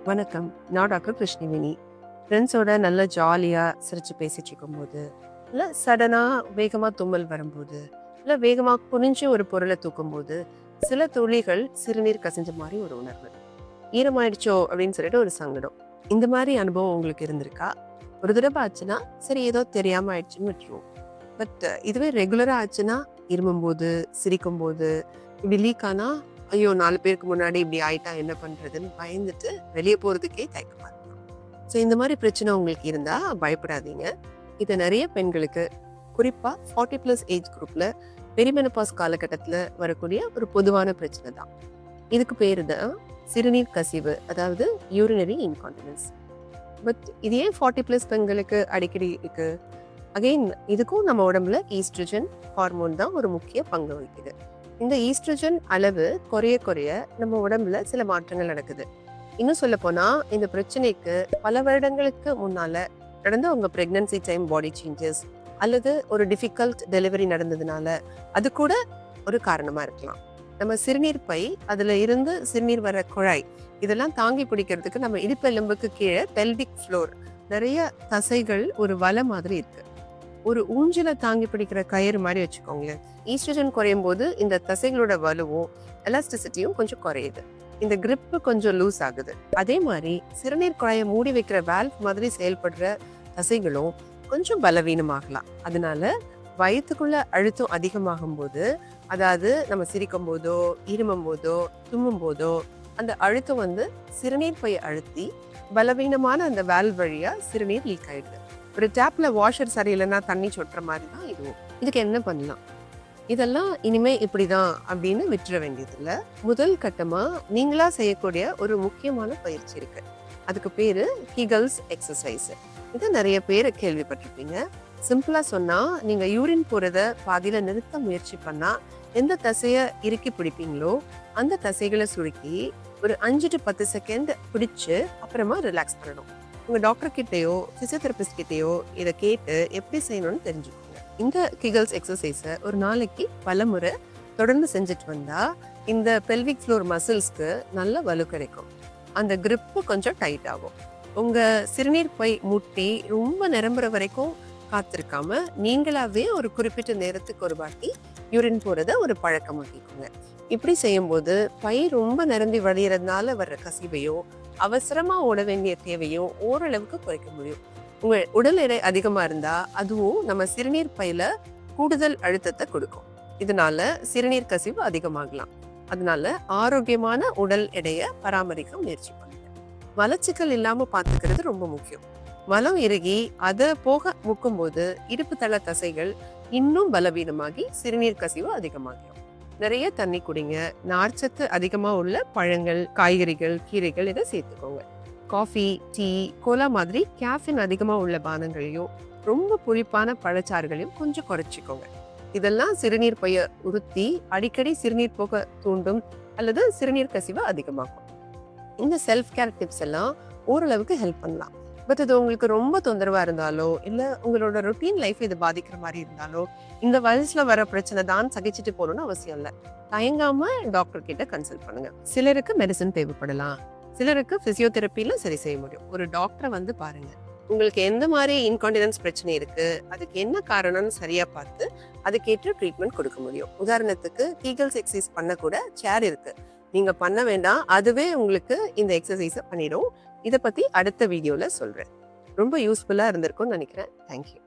வணக்கம். நான் டாக்டர் கிருஷ்ணவேணி. ஃப்ரெண்ட்ஸோட நல்லா ஜாலியா சிரிச்சு பேசிட்டு இருக்கும்போது, இல்ல சடனா வேகமா தும்மல் வரும்போது, இல்ல வேகமா குனிஞ்சு ஒரு பொருள தூக்கும்போது, சில துளிகள் சிறுநீர் கசிஞ்ச மாரி ஒரு உணர்வு. ஈரமாயிடுச்சோ அப்படின்னு சொல்லிட்டு ஒரு சங்கடம். இந்த மாரி அனுபவம் உங்களுக்கு இருந்திருக்கா? ஒரு தடவ ஆச்சுன்னா, சரி ஏதோ தெரியாம ஆயிடுச்சுன்னு விட்டுருவோம். பட் இதுவே ரெகுலரா ஆச்சுன்னா, இருமும்போது, சிரிக்கும்போது, இப்படி லீக் ஆனா, ஐயோ! 4 பேருக்கு முன்னாடி இப்படி ஆயிட்டா என்ன பண்றதுன்னு பயந்துட்டு வெளிய போறதுக்கே தயக்கமா இருக்கும். ஸோ இந்த மாரி பிரச்சனை உங்களுக்கு இருந்தா பயப்படாதீங்க. இது நெறைய பெண்களுக்கு, குறிப்பா 40+ ஏஜ் குரூப்ல பெரிமெனோபாஸ் காலகட்டத்தில வரக்கூடிய ஒரு பொதுவான பிரச்சனை தான். இதுக்கு பேரு தான் சிறுநீர் கசிவு. அதாவது யூரினரி இன்கான்டினன்ஸ். பட் இது ஏன் 40+ பெண்களுக்கு அடிக்கடி இருக்கு? அகைன் இதுக்கும் நம்ம உடம்புல ஈஸ்ட்ரோஜன் ஹார்மோன் தான் ஒரு முக்கிய பங்கு வகிக்குது. இந்த ஈஸ்ட்ரோஜன் அளவு குறைய குறைய நம்ம உடம்புல சில மாற்றங்கள் நடக்குது. இன்னும் சொல்ல போனா இந்த பிரச்சனைக்கு பல வருடங்களுக்கு முன்னால நடந்த உங்க பிரெக்னன்சி டைம் பாடி சேஞ்சஸ் அல்லது ஒரு டிஃபிகல்ட் டெலிவரி நடந்ததுனால அது கூட ஒரு காரணமா இருக்கலாம். நம்ம சிறுநீர் பை, அதுல இருந்து சிறுநீர் வர குழாய், இதெல்லாம் தாங்கி பிடிக்கிறதுக்கு நம்ம இடுப்பெலும்புக்கு கீழே பெல்விக் ஃப்ளோர் நிறைய தசைகள் ஒரு வலை மாதிரி இருக்கு. ஒரு ஊஞ்சல தாங்கி பிடிக்கிற கயிறு மாதிரி வச்சுக்கோங்களேன். ஈஸ்ட்ரோஜன் குறையும் போது இந்த தசைகளோட வலுவும் எலாஸ்டிசிட்டியும் கொஞ்சம் குறையுது. இந்த grip கொஞ்சம் லூஸ் ஆகுது. அதே மாதிரி சிறுநீர் குழாயை மூடி வைக்கிற வால்வ் மாதிரி செயல்படுற தசைகளும் கொஞ்சம் பலவீனமாகலாம். அதனால வயித்துக்குள்ள அழுத்தம் அதிகமாகும் போது, அதாவது நம்ம சிரிக்கும் போதோ, இருமும் போதோ, தும்மும் போதோ அந்த அழுத்தம் சிறுநீர் பையை அழுத்தி பலவீனமான அந்த வால்வ் வழியா சிறுநீர் லீக் ஆயிடுது. ஒரு டேப்ல வாஷர் சரியில்லைன்னா தண்ணி சொட்டுற மாதிரி தான் இதுவும். இதுக்கு என்ன பண்ணலாம்? இதெல்லாம் இனிமே இப்படிதான் அப்படின்னு விட்டுற வேண்டியது இல்ல. முதல் கட்டமா நீங்களா செய்யக்கூடிய ஒரு முக்கியமான பயிற்சி இருக்கு. அதுக்கு பேரு கிகல்ஸ் எக்ஸசைஸ். இதை நிறைய பேர் கேள்விப்பட்டிருப்பீங்க. சிம்பிளா சொன்னா, நீங்க யூரின் போறத பாதியில நிறுத்த முயற்சி பண்ணா எந்த தசைய இறுக்கி பிடிப்பீங்களோ அந்த தசைகளை சுருக்கி ஒரு 5 to 10 செகண்ட் பிடிச்சு அப்புறமா ரிலாக்ஸ் பண்ணணும். உங்க டாக்டர் கிட்டயோ பிசியோதெரபிஸ்ட் கிட்டயோ இதை கேட்டு எப்படி செய்யணும்னு தெரிஞ்சுக்கோங்க. இந்த கிகல்ஸ் எக்ஸசைஸை ஒரு நாளைக்கு பல முறை தொடர்ந்து செஞ்சுட்டு வந்தா இந்த பெல்விக் ஃப்ளோர் மசில்ஸ்க்கு நல்ல வலு கிடைக்கும். அந்த grip கொஞ்சம் டைட் ஆகும். உங்க சிறுநீர் பை முட்டி ரொம்ப நிரம்புற வரைக்கும் காத்திருக்காம நீங்களாவே ஒரு குறிப்பிட்ட நேரத்துக்கு ஒரு வாட்டி யூரின் போறத ஒரு பழக்கமாக்கிக்கோங்க. இப்படி செய்யும்போது பை ரொம்ப நிரம்பி வழியறதுனால வர்ற கசிவையோ அவசரமா ஓட வேண்டிய தேவையும் ஓரளவுக்கு குறைக்க முடியும். உங்க உடல் எடை அதிகமா இருந்தா அதுவும் நம்ம சிறுநீர் பையில கூடுதல் அழுத்தத்தை கொடுக்கும். இதனால சிறுநீர் கசிவு அதிகமாகலாம். அதனால ஆரோக்கியமான உடல் எடையை பராமரிக்க முயற்சி பண்ணுங்க. மலச்சிக்கல் இல்லாம பாத்துக்கிறது ரொம்ப முக்கியம். மலம் இறுகி அதை போக முக்கும் போது இடுப்பு தள தசைகள் இன்னும் பலவீனமாகி சிறுநீர் கசிவு அதிகமாகும். நிறைய தண்ணி குடிங்க. நார்ச்சத்து அதிகமா உள்ள பழங்கள், காய்கறிகள், கீரைகள் இதை சேர்த்துக்கோங்க. காஃபி, டீ, கோலா மாதிரி கேஃபின் அதிகமா உள்ள பானங்களையும் ரொம்ப புளிப்பான பழச்சாறுகளையும் கொஞ்சம் குறைச்சிக்கோங்க. இதெல்லாம் சிறுநீர் பைய உறுத்தி அடிக்கடி சிறுநீர் போக தூண்டும் அல்லது சிறுநீர் கசிவை அதிகமாகும். இந்த செல்ஃப் கேர் டிப்ஸ் எல்லாம் ஓரளவுக்கு ஹெல்ப் பண்ணலாம். பட் இது உங்களுக்கு ரொம்ப தொந்தரவா இருந்தாலோ இல்ல உங்களோட ரொட்டீன் லைஃப் இது பாதிக்கிற மாதிரி இருந்தாலோ இந்த வயசுல வர பிரச்சனை தான் சகிச்சுட்டு போகணும்னு அவசியம் இல்லை. தயங்காம டாக்டர் கிட்ட கன்சல்ட் பண்ணுங்க. சிலருக்கு மெடிசன் தேவைப்படலாம், சிலருக்கு பிசியோதெரப்பில சரி செய்ய முடியும். ஒரு டாக்டரை பாருங்க. உங்களுக்கு எந்த மாதிரி இன்கான்டினன்ஸ் பிரச்சனை இருக்கு, அதுக்கு என்ன காரணம்னு சரியா பார்த்து அதுக்கேற்ற ட்ரீட்மெண்ட் கொடுக்க முடியும். உதாரணத்துக்கு கீகல்ஸ் எக்ஸசைஸ் பண்ண கூட சேர் இருக்கு. நீங்க பண்ண வேண்டாம், அதுவே உங்களுக்கு இந்த எக்ஸசைஸை பண்ணிடும். இதை பத்தி அடுத்த வீடியோல சொல்றேன். ரொம்ப யூஸ்ஃபுல்லா இருந்திருக்கும்னு நினைக்கிறேன். தேங்க்யூ.